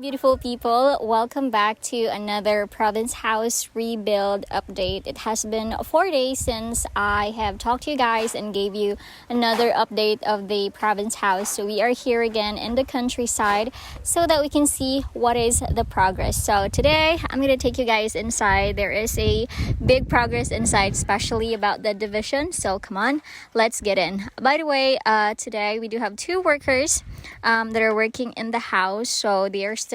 beautiful people, welcome back to another province house rebuild update. It has been 4 days since I have talked to you guys and gave you another update of the province house. So we are here again in the countryside so that we can see what is the progress. So today I'm going to take you guys inside. There is a big progress inside, especially about the division. So come on, let's get in. By the way, today we do have two workers that are working in the house. So they are still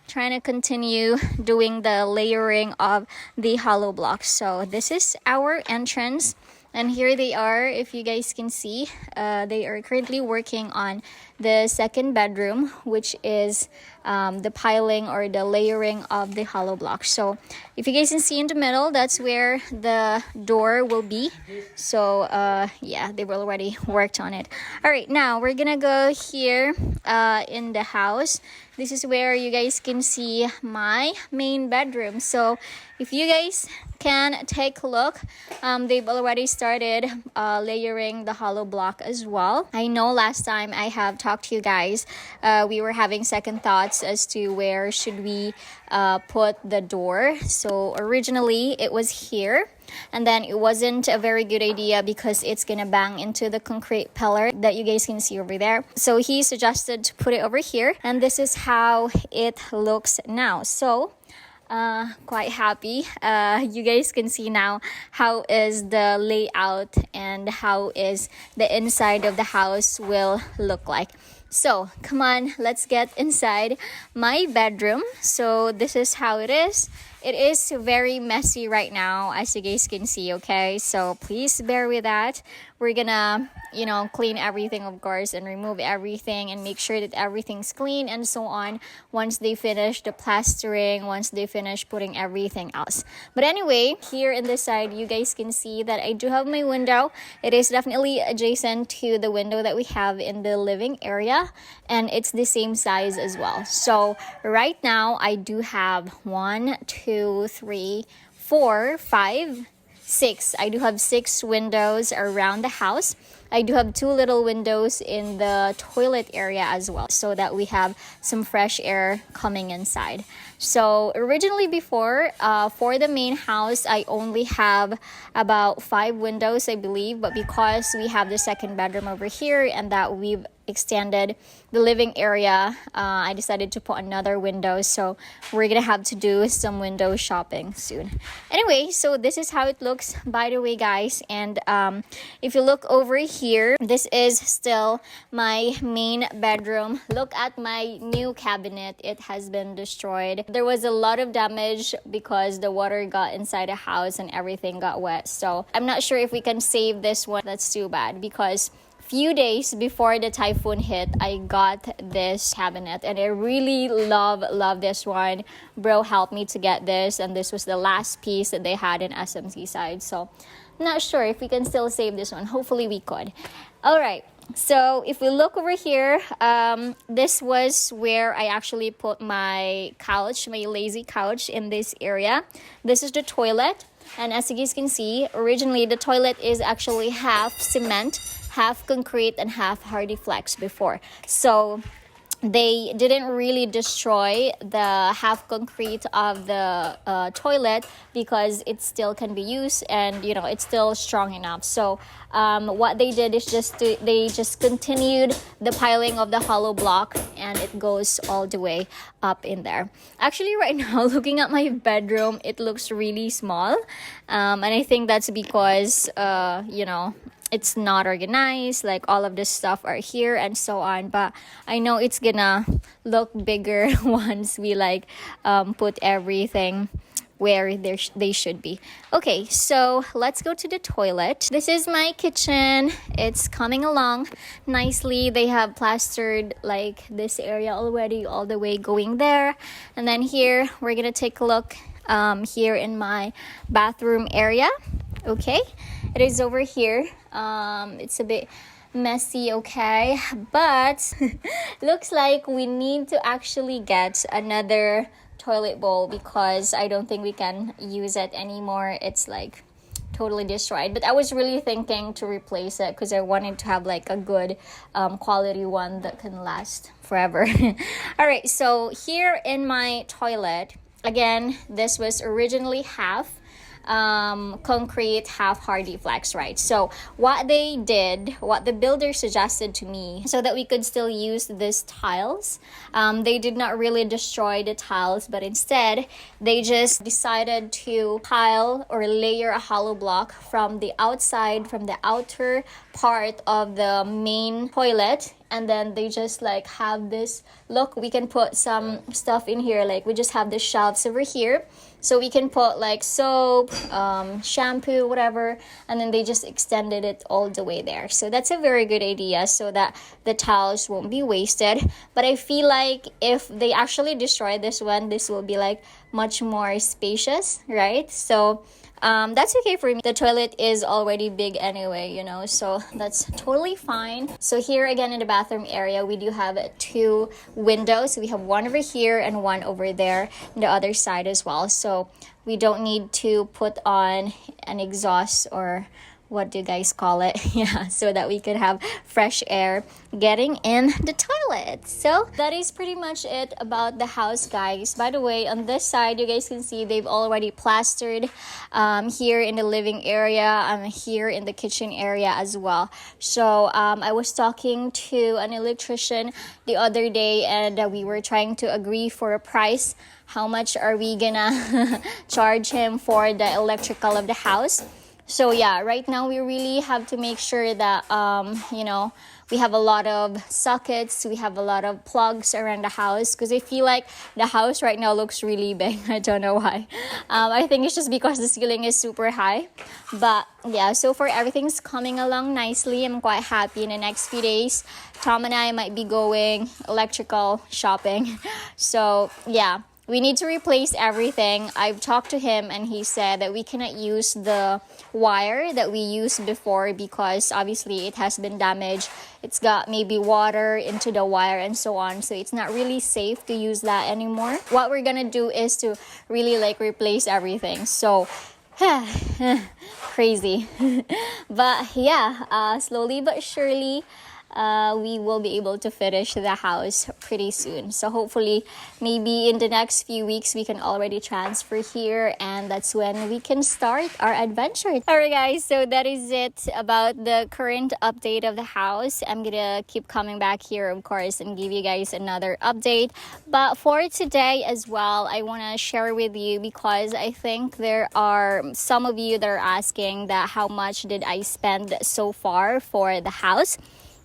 trying to continue doing the layering of the hollow blocks. So this is our entrance, and here they are. If you guys can see, they are currently working on the second bedroom, which is the piling or the layering of the hollow blocks. So if you guys can see in the middle, that's where the door will be. So yeah, they've already worked on it. All right, now we're gonna go here in the house. This is where you guys can see my main bedroom. So if you guys can take a look, they've already started layering the hollow block as well. I know last time I have talked to you guys, we were having second thoughts as to where should we put the door. So originally it was here, and then it wasn't a very good idea because it's gonna bang into the concrete pillar that you guys can see over there. So he suggested to put it over here, and this is how it looks now. So quite happy. You guys can see now how is the layout and how is the inside of the house will look like. So come on, let's get inside my bedroom. So this is how it is. It is very messy right now, as you guys can see, okay? So please bear with that. We're gonna, clean everything, of course, and remove everything and make sure that everything's clean and so on once they finish the plastering, once they finish putting everything else. But anyway, here in this side, you guys can see that I do have my window. It is definitely adjacent to the window that we have in the living area, and it's the same size as well. So right now, I do have 1, 2, 3, 4, 5, 6. I do have 6 windows around the house. I do have 2 little windows in the toilet area as well, so that we have some fresh air coming inside. So originally before, for the main house, I only have about 5 windows, I believe. But because we have the second bedroom over here and that we've extended the living area, I decided to put another window. So we're gonna have to do some window shopping soon. Anyway, so this is how it looks, by the way, guys. And if you look over here, this is still my main bedroom. Look at my new cabinet. It has been destroyed. There was a lot of damage because the water got inside the house and everything got wet. So I'm not sure if we can save this one. That's too bad, because few days before the typhoon hit, I got this cabinet and I really love this one. Bro helped me to get this, and this was the last piece that they had in SMC side. So I'm not sure if we can still save this one. Hopefully we could. All right. So if we look over here, this was where I actually put my couch, my lazy couch in this area. This is the toilet. And as you guys can see, originally the toilet is actually half cement, half concrete, and half hardy flex before. So they didn't really destroy the half concrete of the toilet because it still can be used, and it's still strong enough. So what they did is they just continued the piling of the hollow block, and it goes all the way up in there. Actually, right now, looking at my bedroom, it looks really small, and I think that's because it's not organized, like all of this stuff are here and so on. But I know it's gonna look bigger once we put everything where they should be. Okay, so let's go to the toilet. This is my kitchen. It's coming along nicely. They have plastered this area already, all the way going there. And then here we're gonna take a look here in my bathroom area. Okay, it is over here. It's a bit messy, okay, but looks like we need to actually get another toilet bowl because I don't think we can use it anymore. It's totally destroyed. But I was really thinking to replace it because I wanted to have like a good quality one that can last forever. All right, so here in my toilet, again, this was originally half concrete, half hardy flex, right? So what the builder suggested to me so that we could still use these tiles, they did not really destroy the tiles, but instead they just decided to tile or layer a hollow block from the outside, from the outer part of the main toilet. And then they just like have this, look, we can put some stuff in here, like we just have the shelves over here, so we can put like soap, shampoo, whatever, and then they just extended it all the way there. So that's a very good idea, so that the tiles won't be wasted. But I feel like if they actually destroy this one, this will be like much more spacious, right? So that's okay for me. The toilet is already big anyway, you know, so that's totally fine. So here again in the bathroom area, we do have 2 windows. We have one over here and one over there on the other side as well. So we don't need to put on an exhaust, or what do you guys call it? Yeah, so that we could have fresh air getting in the toilet. So that is pretty much it about the house, guys. By the way, on this side, you guys can see they've already plastered here in the living area, here in the kitchen area as well. So I was talking to an electrician the other day, and we were trying to agree for a price. How much are we gonna charge him for the electrical of the house? So yeah, right now we really have to make sure that, you know, we have a lot of sockets, we have a lot of plugs around the house, because I feel like the house right now looks really big. I don't know why. I think it's just because the ceiling is super high. But yeah, so far everything's coming along nicely. I'm quite happy. In the next few days, Tom and I might be going electrical shopping. So yeah. We need to replace everything. I've talked to him and he said that we cannot use the wire that we used before because obviously it has been damaged. It's got maybe water into the wire and so on. So it's not really safe to use that anymore. What we're gonna do is to really like replace everything. So crazy. But yeah, slowly but surely, we will be able to finish the house pretty soon. So hopefully maybe in the next few weeks we can already transfer here, and that's when we can start our adventure. Alright guys, so that is it about the current update of the house. I'm gonna keep coming back here, of course, and give you guys another update. But for today as well, I want to share with you, because I think there are some of you that are asking that how much did I spend so far for the house.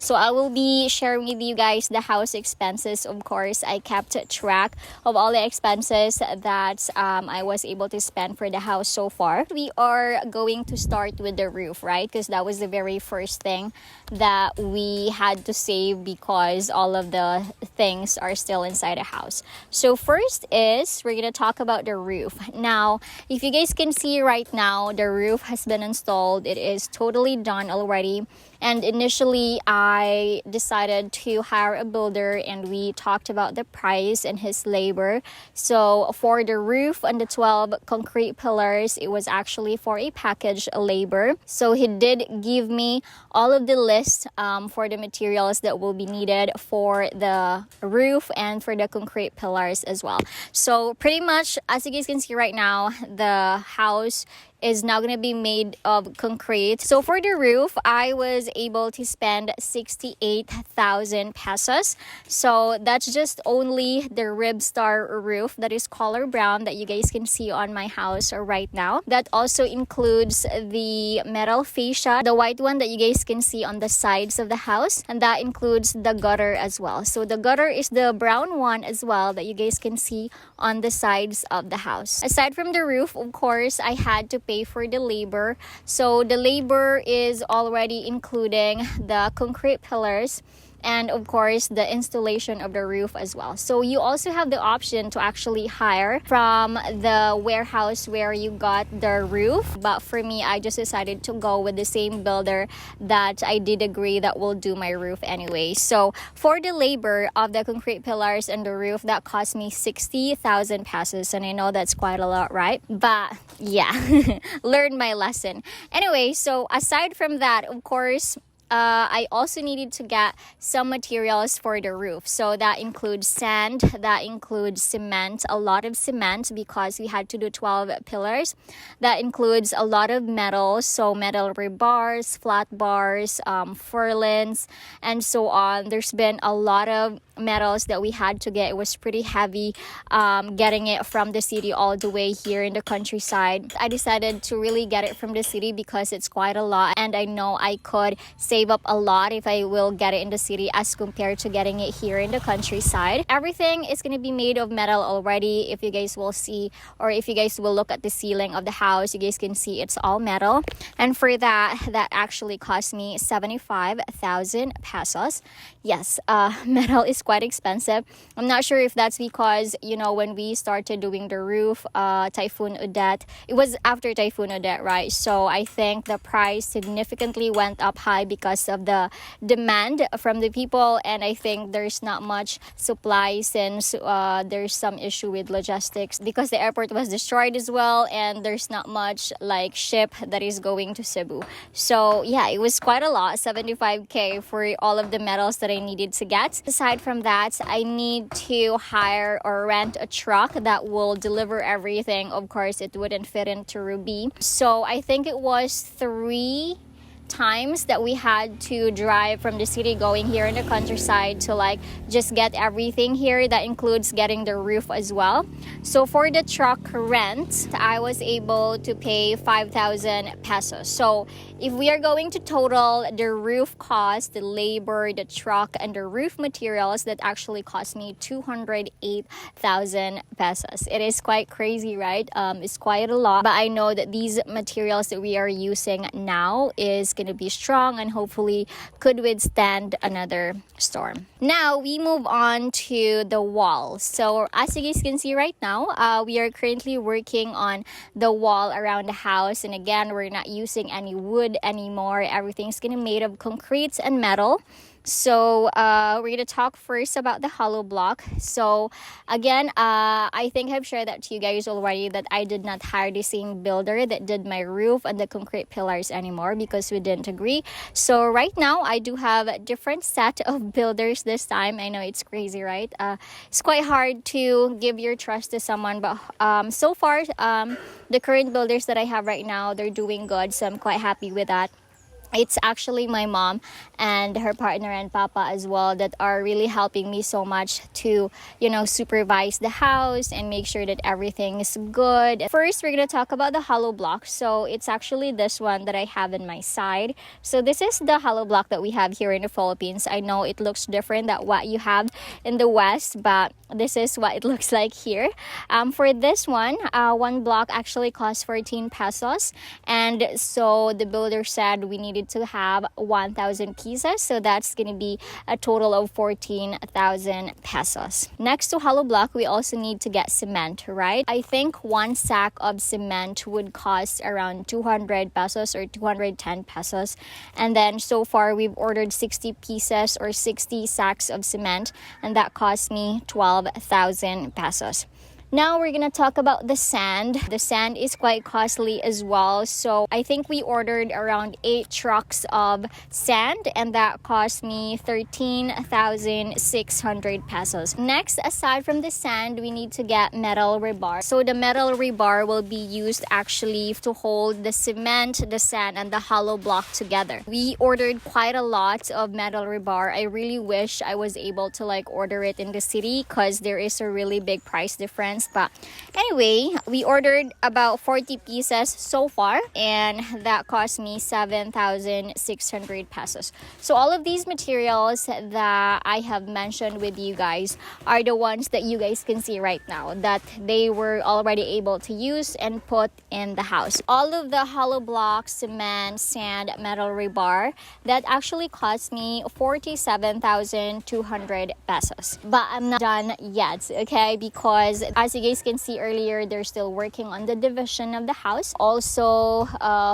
So I will be sharing with you guys the house expenses. Of course, I kept track of all the expenses that I was able to spend for the house so far. We are going to start with the roof, right? Because that was the very first thing that we had to save, because all of the things are still inside the house. So first is we're going to talk about the roof. Now, if you guys can see right now, the roof has been installed. It is totally done already. And initially, I decided to hire a builder, and we talked about the price and his labor. So for the roof and the 12 concrete pillars, it was actually for a package labor. So he did give me all of the list for the materials that will be needed for the roof and for the concrete pillars as well. So pretty much, as you guys can see right now, the house is now going to be made of concrete. So for the roof, I was able to spend 68,000 pesos. So that's just only the rib star roof that is color brown that you guys can see on my house right now. That also includes the metal fascia, the white one that you guys can see on the sides of the house, and that includes the gutter as well. So the gutter is the brown one as well that you guys can see on the sides of the house. Aside from the roof, of course, I had to pay for the labor. So the labor is already including the concrete pillars, and of course the installation of the roof as well. So you also have the option to actually hire from the warehouse where you got the roof, but for me, I just decided to go with the same builder that I did agree that will do my roof anyway. So for the labor of the concrete pillars and the roof, that cost me 60,000 pesos, and I know that's quite a lot, right? But yeah, learned my lesson. Anyway, so aside from that, of course, I also needed to get some materials for the roof. So that includes sand, that includes cement, a lot of cement because we had to do 12 pillars. That includes a lot of metal, so metal rebars, flat bars, furlins, and so on. There's been a lot of metals that we had to get. It was pretty heavy getting it from the city all the way here in the countryside. I decided to really get it from the city because it's quite a lot, and I know I could save up a lot if I will get it in the city as compared to getting it here in the countryside. Everything is going to be made of metal already. If you guys will see, or if you guys will look at the ceiling of the house, you guys can see it's all metal. And for that actually cost me 75,000 pesos. Yes, metal is quite expensive. I'm not sure if that's because, when we started doing the roof, Typhoon Odette, it was after Typhoon Odette, right? So I think the price significantly went up high because of the demand from the people, and I think there's not much supply since there's some issue with logistics because the airport was destroyed as well, and there's not much like ship that is going to Cebu. So yeah, it was quite a lot, 75k for all of the metals that I needed to get. Aside from that, I need to hire or rent a truck that will deliver everything. Of course, it wouldn't fit into Ruby. So I think it was 3 times that we had to drive from the city going here in the countryside to like just get everything here. That includes getting the roof as well. So for the truck rent, I was able to pay 5,000 pesos. So if we are going to total the roof cost, the labor, the truck, and the roof materials, that actually cost me 208,000 pesos. It is quite crazy, right? It's quite a lot, but I know that these materials that we are using now is going to be strong and hopefully could withstand another storm. Now we move on to the wall. So as you guys can see right now, we are currently working on the wall around the house, and again, we're not using any wood anymore. Everything's gonna be made of concrete and metal. So we're going to talk first about the hollow block. So again, I think I've shared that to you guys already, that I did not hire the same builder that did my roof and the concrete pillars anymore because we didn't agree. So right now, I do have a different set of builders this time. I know it's crazy, right? It's quite hard to give your trust to someone, but so far, the current builders that I have right now, they're doing good. So I'm quite happy with that. It's actually my mom and her partner and papa as well that are really helping me so much to, supervise the house and make sure that everything is good. First, we're going to talk about the hollow block. So it's actually this one that I have in my side. So this is the hollow block that we have here in the Philippines. I know it looks different than what you have in the West, but this is what it looks like here. For this one block actually costs 14 pesos. And so the builder said we needed to have 1,000 pieces, so that's going to be a total of 14,000 pesos. Next to hollow block, we also need to get cement, right? I think one sack of cement would cost around 200 pesos or 210 pesos, and then so far we've ordered 60 pieces or 60 sacks of cement, and that cost me 12,000 pesos. Now we're gonna talk about the sand. The sand is quite costly as well. So I think we ordered around 8 trucks of sand, and that cost me 13,600 pesos. Next, aside from the sand, we need to get metal rebar. So the metal rebar will be used actually to hold the cement, the sand, and the hollow block together. We ordered quite a lot of metal rebar. I really wish I was able to order it in the city because there is a really big price difference expense. But anyway, we ordered about 40 pieces so far, and that cost me 7,600 pesos. So all of these materials that I have mentioned with you guys are the ones that you guys can see right now that they were already able to use and put in the house. All of the hollow blocks, cement, sand, metal rebar, that actually cost me 47,200 pesos. But I'm not done yet, okay? Because as you guys can see earlier, they're still working on the division of the house. Also,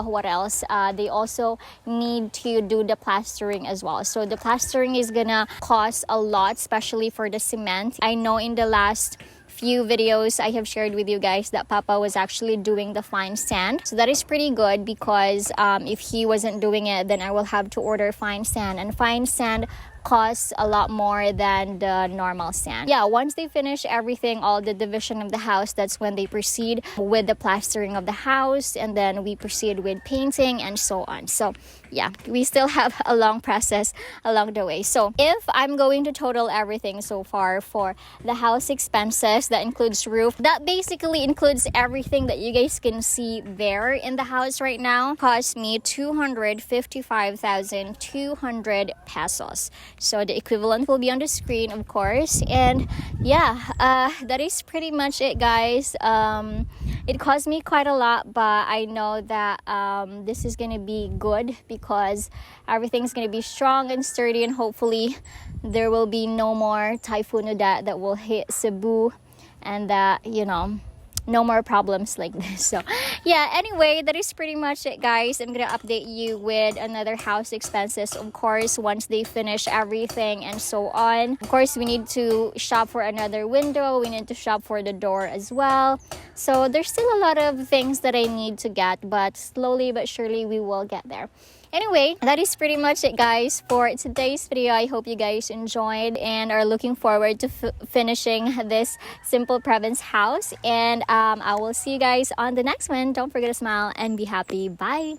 what else? They also need to do the plastering as well. So the plastering is gonna cost a lot, especially for the cement. I know in the last few videos I have shared with you guys that Papa was actually doing the fine sand. So that is pretty good because if he wasn't doing it, then I will have to order fine sand. And fine sand costs a lot more than the normal sand. Yeah, once they finish everything, all the division of the house, that's when they proceed with the plastering of the house, and then we proceed with painting and so on. So yeah, we still have a long process along the way. So if I'm going to total everything so far for the house expenses, that includes roof, that basically includes everything that you guys can see there in the house right now, cost me 255,200 pesos. So the equivalent will be on the screen, of course. And yeah, that is pretty much it, guys. It cost me quite a lot, but I know that this is gonna be good because everything's gonna be strong and sturdy, and hopefully there will be no more typhoon that will hit Cebu, and that, you know, no more problems like this. So yeah, anyway, that is pretty much it, guys. I'm gonna update you with another house expenses, of course, once they finish everything and so on. Of course, we need to shop for another window, we need to shop for the door as well. So there's still a lot of things that I need to get, but slowly but surely we will get there. Anyway, that is pretty much it, guys, for today's video. I hope you guys enjoyed and are looking forward to finishing this simple province house. And I will see you guys on the next one. Don't forget to smile and be happy. Bye!